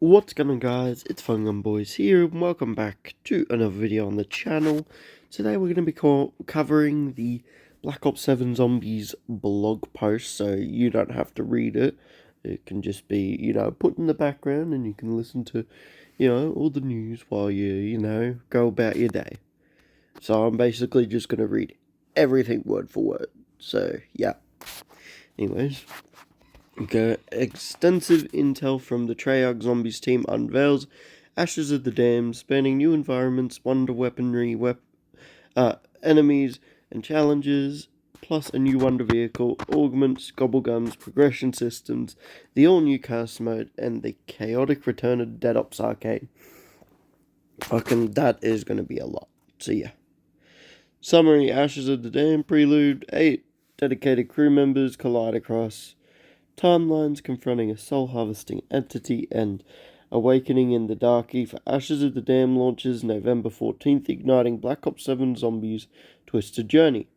What's going on, guys? It's Fungun Boys here, and welcome back to another video on the channel. Today we're going to be covering the Black Ops 7 Zombies blog post, so you don't have to read it. It can just be, put in the background, and you can listen to, all the news while you, go about your day. So I'm basically just going to read everything word for word. So, yeah. Anyways. Okay, extensive intel from the Treyarch Zombies team unveils Ashes of the Dam, spanning new environments, wonder weaponry, enemies, and challenges, plus a new wonder vehicle, augments, gobbleguns, progression systems, the all-new cast mode, and the chaotic return of Dead Ops Arcade. That is going to be a lot. So yeah. Summary: Ashes of the Dam prelude. 8 dedicated crew members collide across timelines, confronting a soul-harvesting entity and awakening in the dark ether. Ashes of the Dam launches November 14th, igniting Black Ops 7 Zombies' twisted journey.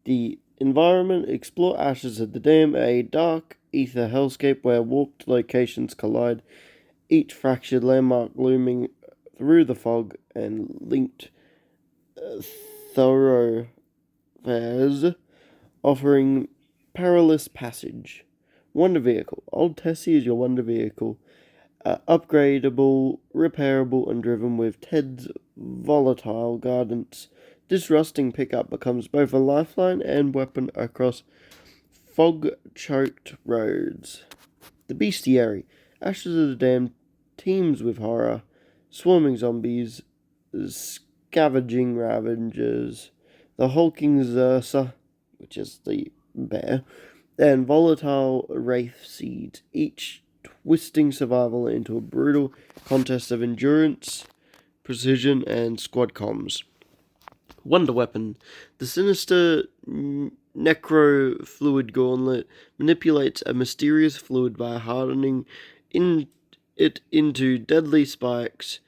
The environment: explore Ashes of the Dam, a dark ether hellscape where warped locations collide, each fractured landmark looming through the fog and linked thoroughfares, offering perilous passage. Wonder vehicle. Old Tessie is your wonder vehicle. Upgradable, repairable, and driven with Ted's volatile guidance. This rusting pickup becomes both a lifeline and weapon across fog-choked roads. The Bestiary. Ashes of the Dam teems with horror, swarming zombies, scavenging ravagers, the hulking Zersa, which is the bear, and volatile wraith seeds, each twisting survival into a brutal contest of endurance, precision, and squad comms. Wonder weapon. The sinister necro-fluid gauntlet manipulates a mysterious fluid by hardening it into deadly spikes,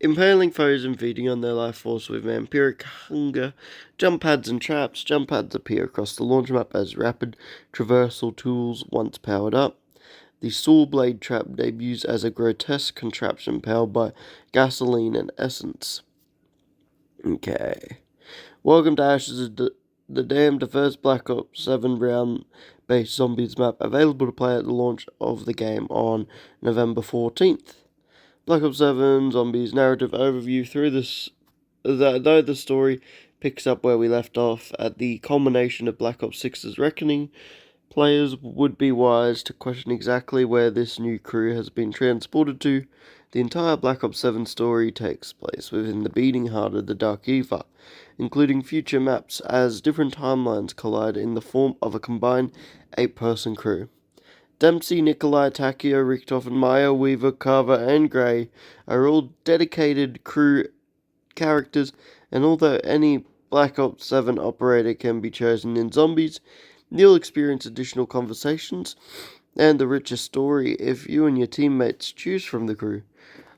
impaling foes and feeding on their life force with vampiric hunger. Jump pads and traps. Jump pads appear across the launch map as rapid traversal tools once powered up. The saw blade trap debuts as a grotesque contraption powered by gasoline and essence. Okay. Welcome to Ashes of the Dam, the first Black Ops 7 round-based zombies map, available to play at the launch of the game on November 14th. Black Ops 7 Zombies narrative overview. Though the story picks up where we left off at the culmination of Black Ops 6's reckoning, players would be wise to question exactly where this new crew has been transported to. The entire Black Ops 7 story takes place within the beating heart of the Dark Ether, including future maps as different timelines collide in the form of a combined 8-person crew. Dempsey, Nikolai, Takio, Richtofen, Maya, Weaver, Carver, and Gray are all dedicated crew characters, and although any Black Ops 7 operator can be chosen in Zombies, you'll experience additional conversations and the richer story if you and your teammates choose from the crew.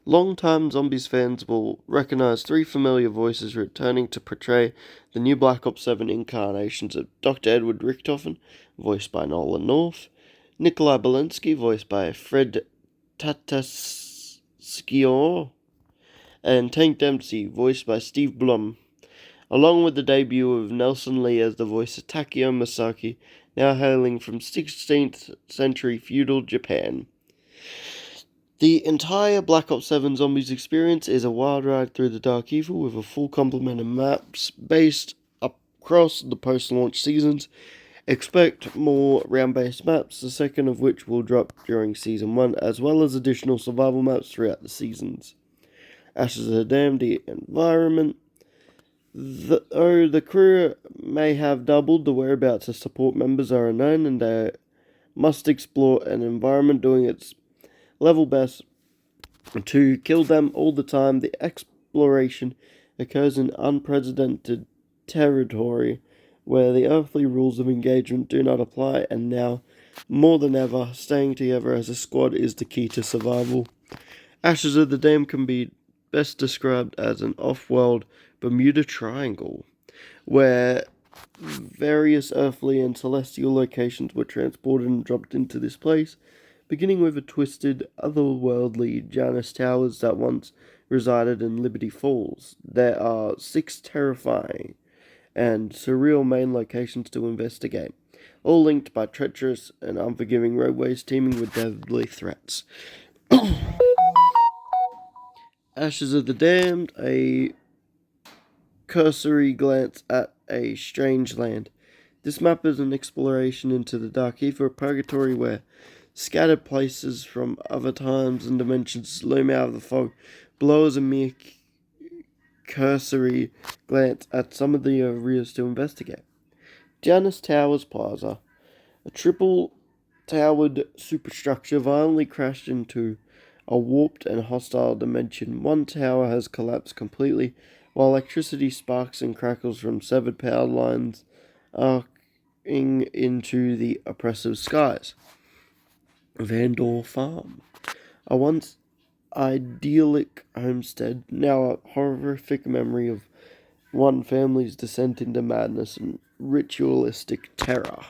Long-time Zombies fans will recognize 3 familiar voices returning to portray the new Black Ops 7 incarnations of Dr. Edward Richtofen, voiced by Nolan North, Nikolai Belensky, voiced by Fred Tatasciore, and Tank Dempsey, voiced by Steve Blum, along with the debut of Nelson Lee as the voice of Takeo Masaki, now hailing from 16th century feudal Japan. The entire Black Ops 7 Zombies experience is a wild ride through the Dark Ether with a full complement of maps based across the post-launch seasons. Expect more round-based maps, the second of which will drop during Season 1, as well as additional survival maps throughout the seasons. Ashes of the Dam, the environment. Though the crew may have doubled, the whereabouts of support members are unknown, and they must explore an environment doing its level best to kill them all the time. The exploration occurs in unprecedented territory where the earthly rules of engagement do not apply, and now, more than ever, staying together as a squad is the key to survival. Ashes of the Dam can be best described as an off-world Bermuda Triangle, where various earthly and celestial locations were transported and dropped into this place, beginning with a twisted, otherworldly Janus Towers that once resided in Liberty Falls. There are 6 terrifying and surreal main locations to investigate, all linked by treacherous and unforgiving roadways teeming with deadly threats. Ashes of the Damned, a cursory glance at a strange land. This map is an exploration into the dark ether of purgatory where scattered places from other times and dimensions loom out of the fog, below is a mere cursory glance at some of the areas to investigate. Janus Towers Plaza, a triple-towered superstructure violently crashed into a warped and hostile dimension. One tower has collapsed completely, while electricity sparks and crackles from severed power lines arcing into the oppressive skies. Vandor Farm, a once idyllic homestead, now a horrific memory of one family's descent into madness and ritualistic terror.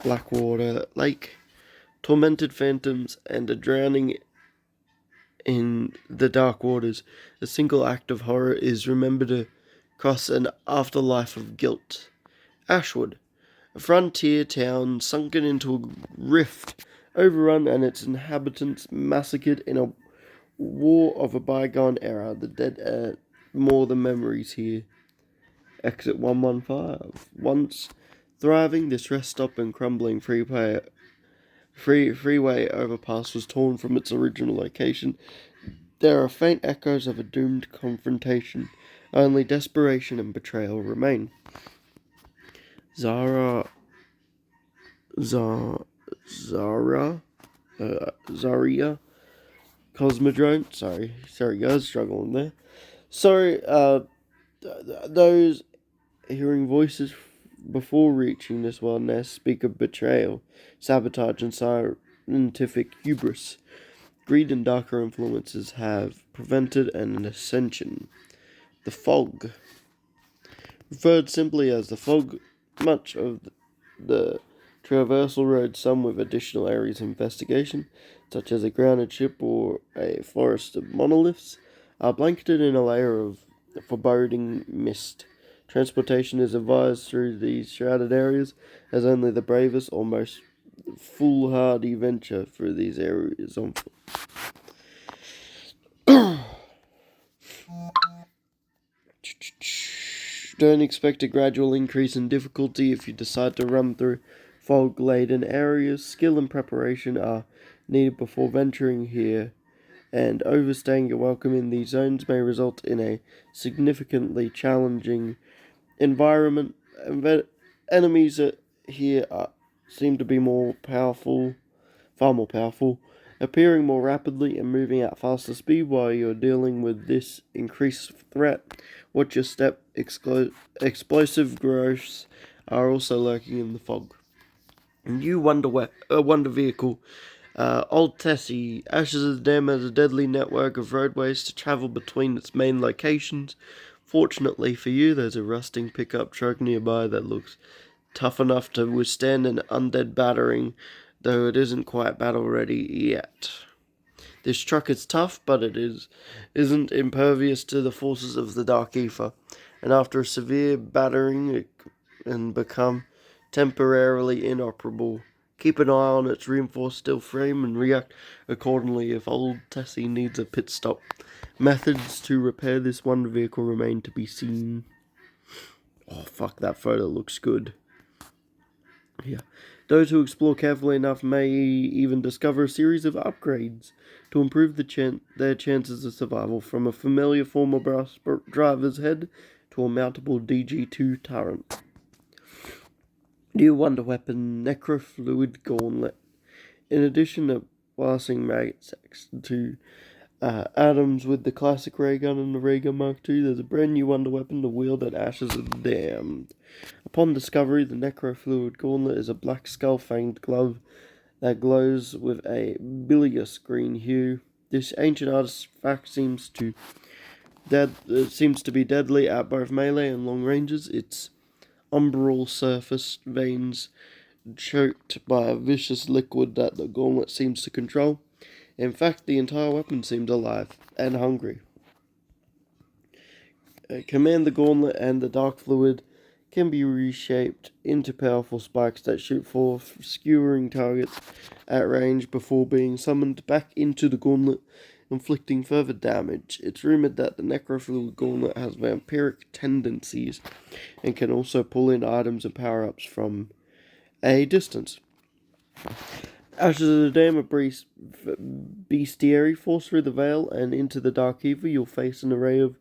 Blackwater Lake, tormented phantoms and a drowning in the dark waters. A single act of horror is remembered across an afterlife of guilt. Ashwood, a frontier town sunken into a rift, overrun and its inhabitants massacred in a war of a bygone era. The dead are more than memories here. Exit 115. Once thriving, this rest stop and crumbling freeway overpass was torn from its original location. There are faint echoes of a doomed confrontation. Only desperation and betrayal remain. Zaria Cosmodrome. Sorry guys, struggling there. Those hearing voices before reaching this wild nest speak of betrayal, sabotage, and scientific hubris. Greed and darker influences have prevented an ascension. The fog. Referred simply as the fog, much of the traversal road, some with additional areas of investigation, such as a grounded ship or a forest of monoliths, are blanketed in a layer of foreboding mist. Transportation is advised through these shrouded areas, as only the bravest or most foolhardy venture through these areas on foot. Don't expect a gradual increase in difficulty if you decide to run through fog-laden areas. Skill and preparation are needed before venturing here, and overstaying your welcome in these zones may result in a significantly challenging environment. Enemies here seem to be far more powerful, appearing more rapidly and moving at faster speed. While you're dealing with this increased threat, watch your step. Explosive growths are also lurking in the fog. New wonder vehicle. Old Tessie. Ashes of the Dam has a deadly network of roadways to travel between its main locations. Fortunately for you, there's a rusting pickup truck nearby that looks tough enough to withstand an undead battering, though it isn't quite battle ready yet. This truck is tough, but isn't impervious to the forces of the dark ether, and after a severe battering, it can become temporarily inoperable. Keep an eye on its reinforced steel frame and react accordingly if Old Tessie needs a pit stop. Methods to repair this one vehicle remain to be seen. Oh fuck, that photo looks good. Yeah. Those who explore carefully enough may even discover a series of upgrades to improve their chances of survival, from a familiar former bus driver's head to a mountable DG2 turret. New wonder weapon, Necrofluid Gauntlet. In addition to blasting maggot sacks to atoms with the classic ray gun and the ray gun Mark II, there's a brand new wonder weapon to wield at Ashes of the Damned. Upon discovery, the Necrofluid Gauntlet is a black skull-fanged glove that glows with a bilious green hue. This ancient artifact seems to be deadly at both melee and long ranges. Its umbral surface veins choked by a vicious liquid that the gauntlet seems to control. In fact, the entire weapon seems alive and hungry. Command the gauntlet and the dark fluid can be reshaped into powerful spikes that shoot forth, skewering targets at range before being summoned back into the gauntlet, inflicting further damage. It's rumored that the necrofluid gauntlet has vampiric tendencies and can also pull in items and power-ups from a distance. Ashes of the Dam, a bestiary force through the veil and into the Dark Ether. You'll face an array of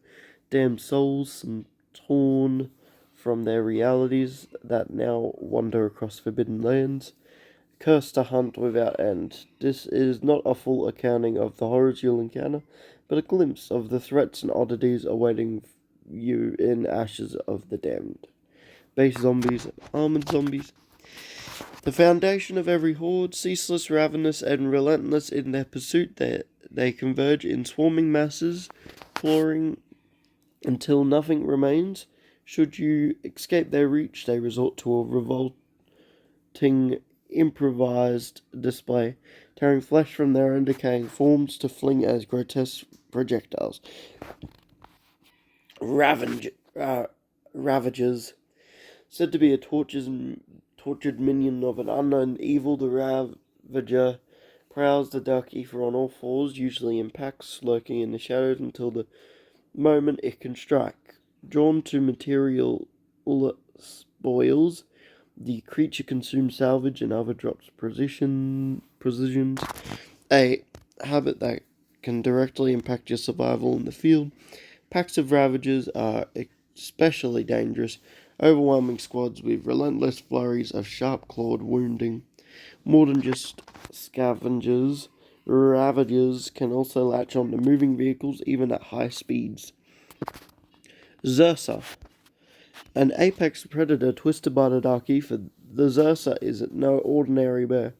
damned souls, some torn from their realities that now wander across forbidden lands, cursed to hunt without end. This is not a full accounting of the horrors you'll encounter, but a glimpse of the threats and oddities awaiting you in Ashes of the Damned. Base zombies and armored zombies. The foundation of every horde, ceaseless, ravenous, and relentless in their pursuit, they converge in swarming masses, clawing until nothing remains. Should you escape their reach, they resort to a revolting, improvised display, tearing flesh from their own decaying forms to fling as grotesque projectiles. Ravagers, said to be a tortured minion of an unknown evil, the Ravager prowls the dark ether on all fours, usually in packs, lurking in the shadows until the moment it can strike. Drawn to material spoils, the creature consumes salvage and other drops precisions, a habit that can directly impact your survival in the field. Packs of Ravagers are especially dangerous, overwhelming squads with relentless flurries of sharp-clawed wounding. More than just scavengers, Ravagers can also latch onto moving vehicles even at high speeds. Xursa, an apex predator twisted by the dark ether. The Xursa is no ordinary bear,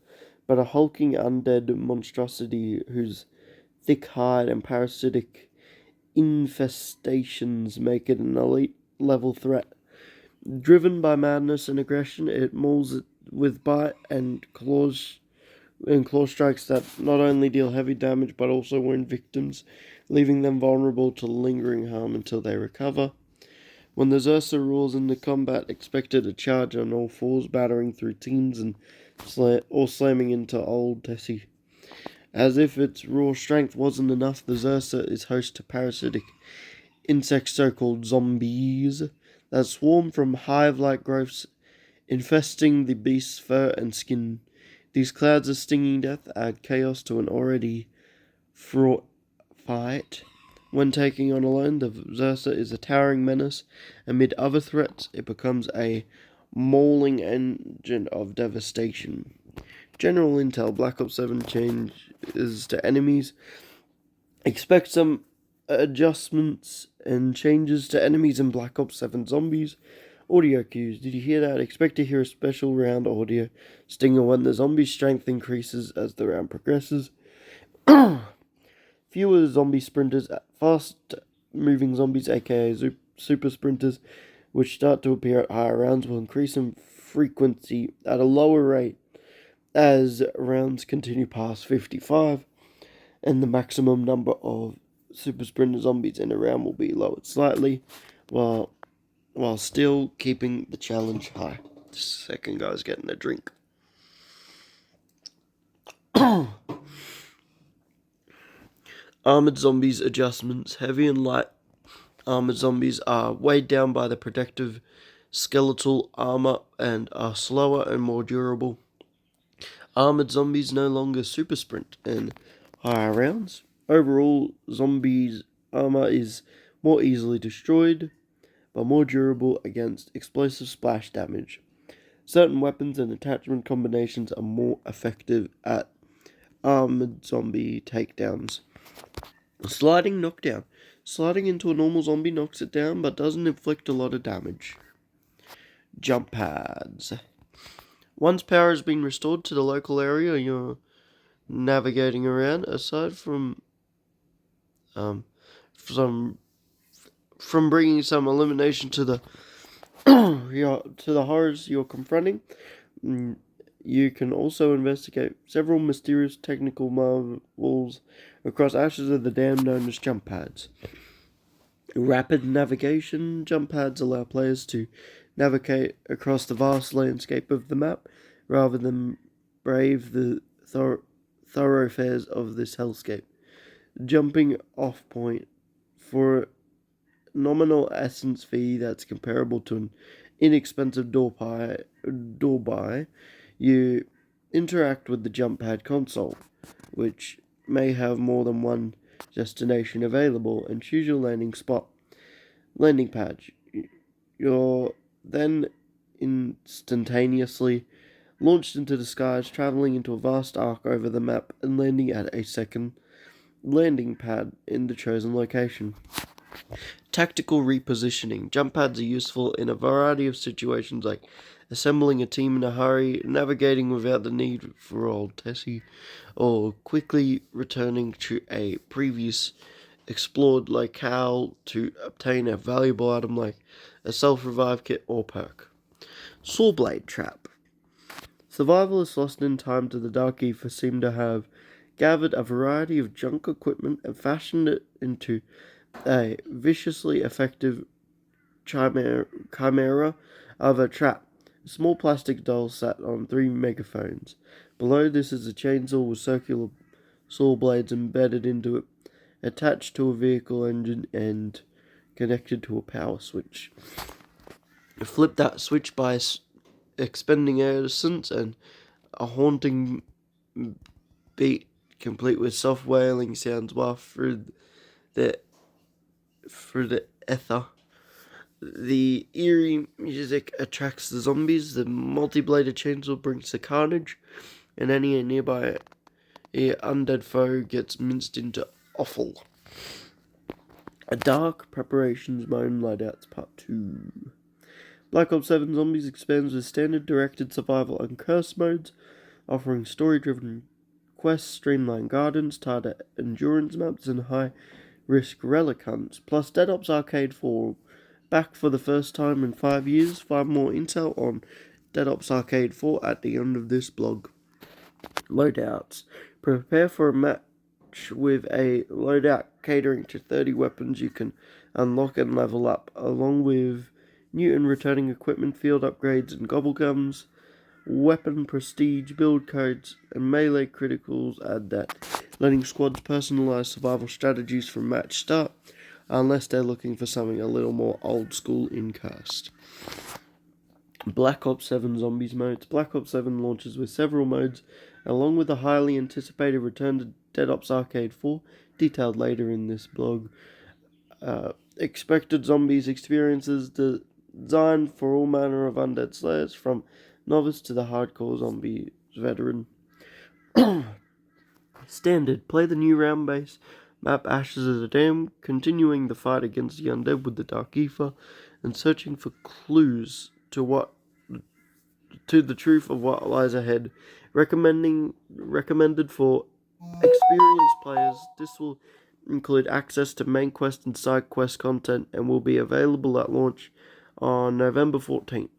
but a hulking undead monstrosity whose thick hide and parasitic infestations make it an elite level threat. Driven by madness and aggression, it mauls it with bite and claw strikes that not only deal heavy damage but also wound victims, leaving them vulnerable to lingering harm until they recover. When the Xursa roars into combat, expect it to charge on all fours, battering through teams and slamming into old Tessie. As if its raw strength wasn't enough, the Xursa is host to parasitic insects so-called zombies that swarm from hive-like growths, infesting the beast's fur and skin. These clouds of stinging death add chaos to an already fraught fight. When taking on alone, the Xursa is a towering menace. Amid other threats, it becomes a mauling engine of devastation. General intel: Black Ops 7 changes to enemies. Expect some adjustments and changes to enemies in Black Ops 7 Zombies. Audio cues. Did you hear that? Expect to hear a special round audio stinger when the zombie's strength increases as the round progresses. Fewer zombie sprinters, fast-moving zombies, aka super sprinters, which start to appear at higher rounds, will increase in frequency at a lower rate as rounds continue past 55, and the maximum number of super sprinter zombies in a round will be lowered slightly, while still keeping the challenge high. Just a second, guys, getting a drink. Armored zombies adjustments. Heavy and light armored zombies are weighed down by the protective skeletal armor and are slower and more durable. Armored zombies no longer super sprint in higher rounds. Overall, zombies' armor is more easily destroyed, but more durable against explosive splash damage. Certain weapons and attachment combinations are more effective at armored zombie takedowns. Sliding knockdown. Sliding into a normal zombie knocks it down, but doesn't inflict a lot of damage. Jump pads. Once power has been restored to the local area you're navigating around, aside from bringing some elimination to the to the horrors you're confronting, You can also investigate several mysterious technical marvels across Ashes of the Dam known as jump pads. Rapid navigation jump pads allow players to navigate across the vast landscape of the map rather than brave the thoroughfares of this hellscape. Jumping off point for a nominal essence fee that's comparable to an inexpensive door buy, you interact with the jump pad console, which may have more than one destination available, and choose your landing pad. You're then instantaneously launched into the skies, traveling into a vast arc over the map and landing at a second landing pad in the chosen location. Tactical repositioning. Jump pads are useful in a variety of situations like assembling a team in a hurry, navigating without the need for old Tessie, or quickly returning to a previous explored locale to obtain a valuable item like a self-revive kit or perk. Sawblade Trap. Survivalists lost in time to the Dark Ether seem to have gathered a variety of junk equipment and fashioned it into a viciously effective chimera of a trap. A small plastic doll sat on 3 megaphones. Below this is a chainsaw with circular saw blades embedded into it, attached to a vehicle engine and connected to a power switch. Flip that switch by expending essence, and a haunting beat complete with soft wailing sounds waft the through the ether. The eerie music attracts the zombies. The multi-bladed chainsaw brings the carnage, and any nearby undead foe gets minced into offal. A Dark Preparations Mode Loadouts Part 2. Black Ops 7 Zombies expands with standard directed survival and curse modes, offering story-driven quests, streamlined gardens, tighter endurance maps, and high-risk relic hunts, plus Dead Ops Arcade 4 back for the first time in 5 years. Find more intel on Dead Ops Arcade 4 at the end of this blog. Loadouts. Prepare for a match with a loadout catering to 30 weapons you can unlock and level up, along with new and returning equipment, field upgrades, and gobble gums. Weapon prestige, build codes, and melee criticals add that, letting squads personalize survival strategies from match start, unless they're looking for something a little more old school in cast. Black Ops 7 Zombies modes. Black Ops 7 launches with several modes, along with a highly anticipated return to Dead Ops Arcade 4, detailed later in this blog. Expected zombies experiences designed for all manner of undead slayers, from novice to the hardcore zombie veteran. Standard. Play the new round-based map Ashes of the Dam, continuing the fight against the undead with the Dark Ether, and searching for clues to the truth of what lies ahead. Recommended for experienced players. This will include access to main quest and side quest content and will be available at launch on November 14th.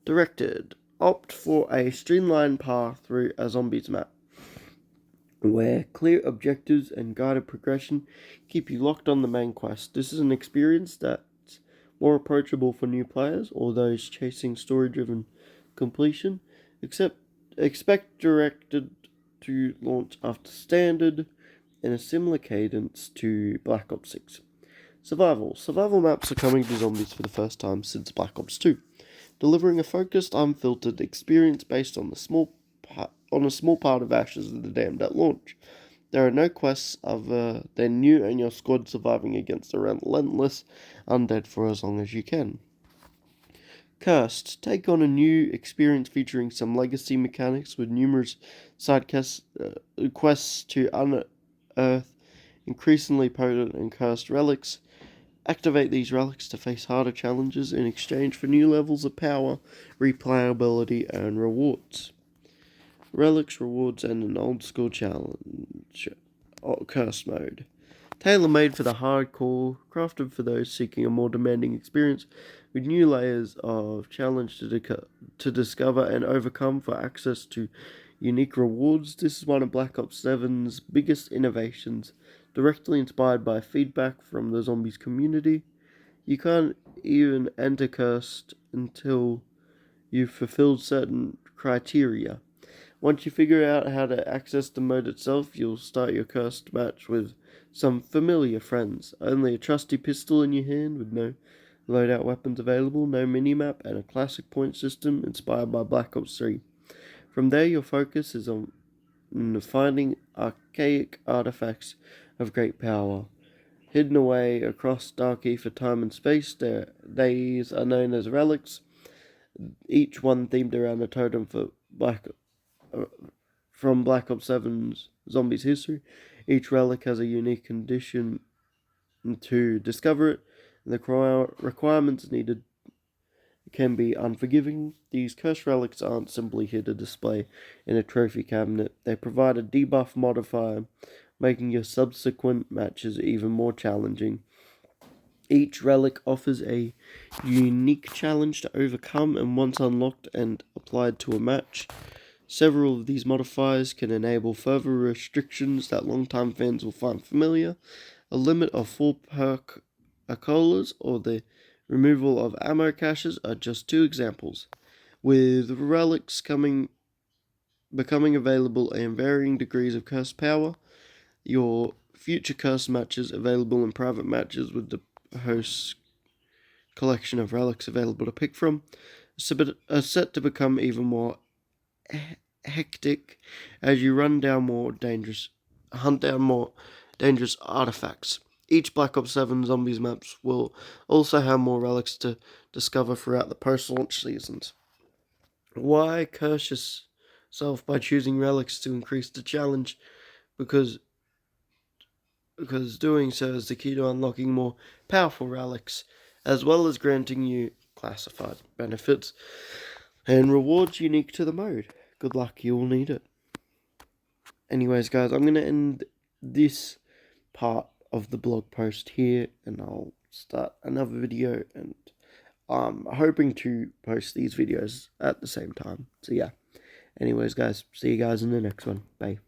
Directed. Opt for a streamlined path through a zombies map, where clear objectives and guided progression keep you locked on the main quest. This is an experience that's more approachable for new players or those chasing story-driven completion. Expect directed to launch after standard in a similar cadence to Black Ops 6. Survival maps are coming to zombies for the first time since Black Ops 2, delivering a focused, unfiltered experience based on a small part of Ashes of the Damned at launch. There are no quests other than you and your squad surviving against a relentless undead for as long as you can. Cursed. Take on a new experience featuring some legacy mechanics with numerous side quests to unearth increasingly potent and cursed relics. Activate these relics to face harder challenges in exchange for new levels of power, replayability, and rewards. Relics, rewards, and an old school challenge. Curse mode. Tailor-made for the hardcore, crafted for those seeking a more demanding experience, with new layers of challenge to discover and overcome for access to unique rewards. This is one of Black Ops 7's biggest innovations, directly inspired by feedback from the zombies community. You can't even enter Cursed until you've fulfilled certain criteria. Once you figure out how to access the mode itself, you'll start your Cursed match with some familiar friends. Only a trusty pistol in your hand with no loadout weapons available, no minimap, and a classic point system inspired by Black Ops 3. From there, your focus is on finding archaic artifacts of great power. Hidden away across dark ether, time, and space, these are known as relics, each one themed around a totem from Black Ops 7's Zombies history. Each relic has a unique condition to discover it, and the requirements needed can be unforgiving. These cursed relics aren't simply here to display in a trophy cabinet, they provide a debuff modifier, making your subsequent matches even more challenging. Each relic offers a unique challenge to overcome, and once unlocked and applied to a match, several of these modifiers can enable further restrictions that longtime fans will find familiar. A limit of 4 perk acolas or the removal of ammo caches are just 2 examples, with relics becoming available in varying degrees of curse power. Your future curse matches available in private matches with the host's collection of relics available to pick from are set to become even more hectic as you hunt down more dangerous artifacts. Each Black Ops 7 Zombies maps will also have more relics to discover throughout the post-launch seasons. Why curse yourself by choosing relics to increase the challenge? Because doing so is the key to unlocking more powerful relics, as well as granting you classified benefits and rewards unique to the mode. Good luck, you will need it. Anyways, guys, I'm going to end this part of the blog post here, and I'll start another video, and I'm hoping to post these videos at the same time. So yeah, anyways, guys, see you guys in the next one. Bye.